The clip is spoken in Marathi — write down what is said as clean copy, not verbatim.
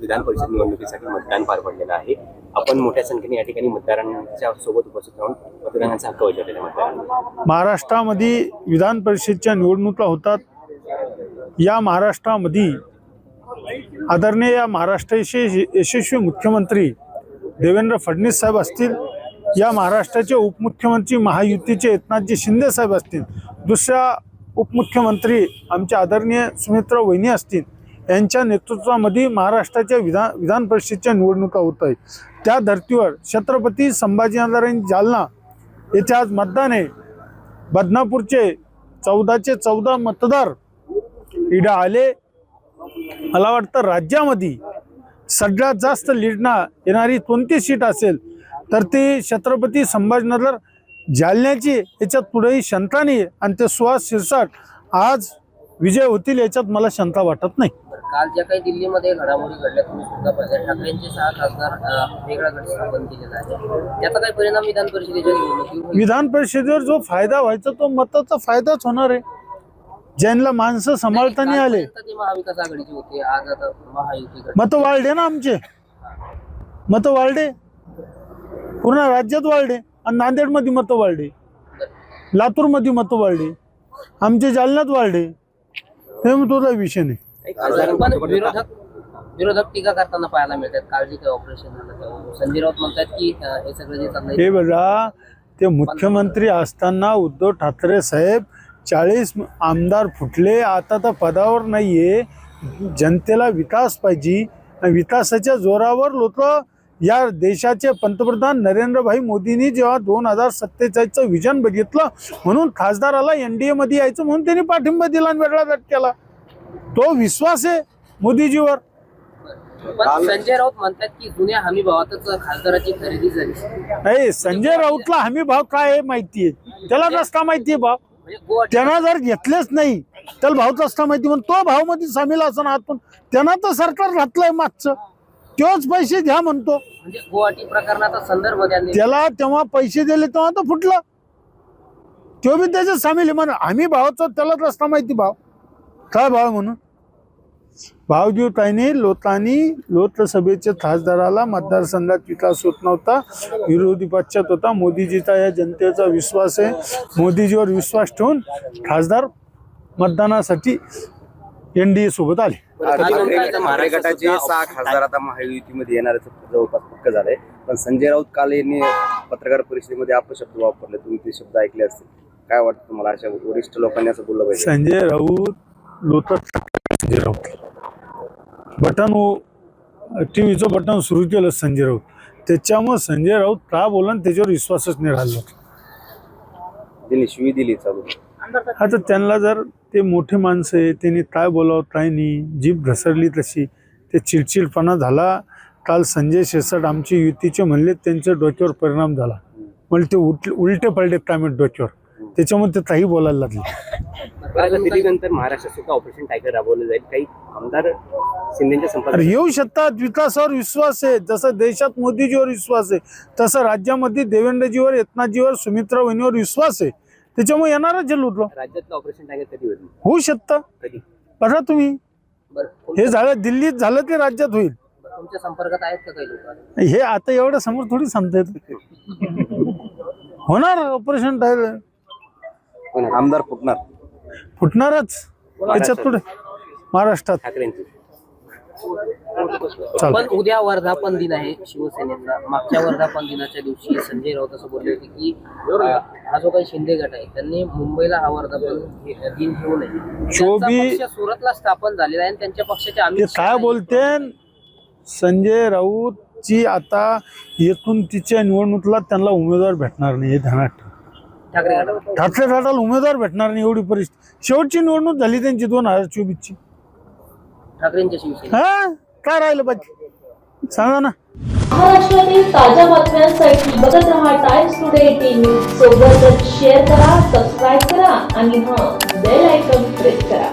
विधान परिषद निवडणुकीसाठी मतदान पार पडलेलं आहे। आपण मोठ्या संख्येने या ठिकाणी मतदारांच्या सोबत उपस्थित राहून मतदानाचा हक्क बजावलेला मतदारांना। महाराष्ट्रामध्ये विधान परिषदेच्या निवडणुका होतात। या महाराष्ट्रामध्ये आदरणीय महाराष्ट्राचे यशस्वी मुख्यमंत्री देवेंद्र फडणवीस साहेब असतील, या महाराष्ट्राचे उपमुख्यमंत्री महायुतीचे एकनाथजी शिंदे साहेब असतील, दुसऱ्या उपमुख्यमंत्री आमचे आदरणीय सुमित्रा वहिनी असतील, यांच्या नेतृत्वामध्ये महाराष्ट्राच्या विधान परिषदेच्या निवडणुका होत आहेत। त्या धर्तीवर छत्रपती संभाजीनगर आणि जालना येथे आज मतदान आहे। बदनापूरचे 14चे 14 मतदार इकडे आले। मला वाटतं राज्यामध्ये सगळ्यात जास्त लीडना येणारी कोणती सीट असेल तर ती छत्रपती संभाजीनगर जालन्याची, याच्यात पुढेही शंका नाही आणि ते सुहास शिरसाट आज विजय होतील याच्यात मला शंका वाटत नाही। काल ज्या काही दिल्लीमध्ये घडामोडी घडल्या, तुम्ही सुद्धा पाहिल्या, ठाकरेंचे 6 खासदार वेगळा गट स्थापन केलेला आहे, त्याचा काय परिणाम विधान परिषदेच्या निवडणुकीवर? विधान परिषदेवर जो फायदा व्हायचा तो मताचा फायदाच होणार आहे। ज्यांना माणसं सांभाळता नाही आले, महाविकास आघाडीची होती, आज आता महायुती मत वाढले ना, आमचे मत वाढले, पूर्ण राज्यात वाढले आणि नांदेडमध्ये मत वाढले, लातूरमध्ये मत वाढले, आमचे जालन्यात वाढले। हे तुझा विषय नाही। पण विरोधक टीका करताना पाहायला मिळतात। काल जे काही ऑपरेशन झालं संजय राऊत म्हणतात की हे सगळं जे चाललंय, हे बघा, ते मुख्यमंत्री असताना उद्धव ठाकरे साहेब 40 आमदार फुटले, आता तर पदावर नाहीये। जनतेला विकास पाहिजे, विकासाच्या जोरावर लोक या देशाचे पंतप्रधान नरेंद्रभाई मोदींनी जेव्हा 2047चं विजन बघितलं म्हणून खासदाराला एनडीए मध्ये यायचं म्हणून त्यांनी पाठिंबा दिला आणि वेगळा गट केला। तो विश्वास आहे मोदीजीवर। पण संजय राऊत म्हणतात की जुन्या हमी भावातच खासदाराची खरेदी झाली नाही। संजय राऊतला हमी भाव काय आहे माहितीये, त्याला रस्ता माहितीये भाव, त्यांना जर घेतलेच नाही त्याला भाव रस्ता माहिती, म्हणून तो भाव मध्ये सामील असं आतून त्यांना तर सरकार घातलंय मागचं, तोच पैसे घ्या म्हणतो। म्हणजे गुवाहाटी प्रकरणाचा संदर्भ त्याला तेव्हा पैसे दिले तेव्हा तो फुटला, तो बी त्याच्यात सामील आहे। म्हणून आम्ही भावाचा त्याला रस्ता माहिती भाव काय भाव म्हणून भाव देऊ काही नाही। लोकसभेच्या खासदाराला मतदारसंघात विकास होत नव्हता, विरोधी पक्षात होता। मोदीजीचा या जनतेचा विश्वास आहे, मोदीजीवर विश्वास ठेवून खासदार मतदानासाठी एनडीए सोबत आले। ठाकरे गटाचे 6 खासदार आता महायुतीमध्ये येणारच जवळपास पक्क झालंय। पण संजय राऊत काल यांनी पत्रकार परिषदेमध्ये अपशब्द वापरले, तुम्ही ते शब्द ऐकले असतील, काय वाटतं तुम्हाला? अशा वरिष्ठ लोकांनी असं बोललं पाहिजे? संजय राऊत बटन टीव्हीचं बटन सुरू केलं संजय राऊत, त्याच्यामुळे संजय राऊत का बोला त्याच्यावर विश्वासच नाही राहिला। त्यांनी शिवी दिली चालू। आता त्यांना जर ते मोठे माणसं आहे, त्यांनी काय बोलावं काय नाही, जीभ घसरली तशी, ते चिडचिडपणा झाला। काल संजय शिरसाट आमचे युतीचे म्हणले, त्यांच्या डोक्यावर परिणाम झाला, म्हणजे ते उलटे पडले काय म्हणत डोक्यावर, त्याच्यामुळे ते काही बोलायला लागले। दिल्लीनंतर महाराष्ट्रात सुद्धा ऑपरेशन टायगर राबवलं जाईल, काही आमदार शिंदेच्या संपर्कात येऊ शकतात। विकासावर विश्वास आहे, जसं देशात मोदीजीवर विश्वास आहे तसं राज्यामध्ये देवेंद्रजीवर, एकनाथजीवर, सुमित्रा वहिनीवर विश्वास आहे, त्याच्यामुळे येणारच जल्लोष। राज्यातलं ऑपरेशन टायगर कधी होईल? होऊ शकतं, कधी बघा तुम्ही, हे झालं दिल्लीत झालं ते राज्यात होईल। तुमच्या संपर्कात आहेत का काही लोक? हे आता एवढं समोर थोडी सांगता येत, होणार ऑपरेशन टायगर, आमदार फुटणारच त्याच्यात पुढे महाराष्ट्रात ठाकरेंची। पण उद्या वर्धापन दिन आहे शिवसेनेचा। मागच्या वर्धापन दिनाच्या दिवशी संजय राऊत असं बोलले होते की हा जो काही शिंदे गट आहे त्यांनी मुंबईला हा वर्धापन दिन घेऊ नये। सुरतला स्थापन झालेला आहे आणि त्यांच्या पक्षाच्या आम्ही काय बोलते संजय राऊतची आता येथून तिच्या निवडणुकीला त्यांना उमेदवार भेटणार नाही, हे ध्यानात ठेवा। ठाकरे गटाला उमेदवार भेटणार नाही एवढी परिस्थिती। शेवटची निवडणूक झाली त्यांची 2024ची, ठाकरेंच्या शिवसेना। हा काय राहिलं पाहिजे सांगा ना। महाराष्ट्रातील ताज्या बातम्यांसाठी बघत रहा टाइम्स टुडे टीव्ही, सोबतच शेअर करा, सबस्क्राईब करा आणि बेल आयकॉन प्रेस करा।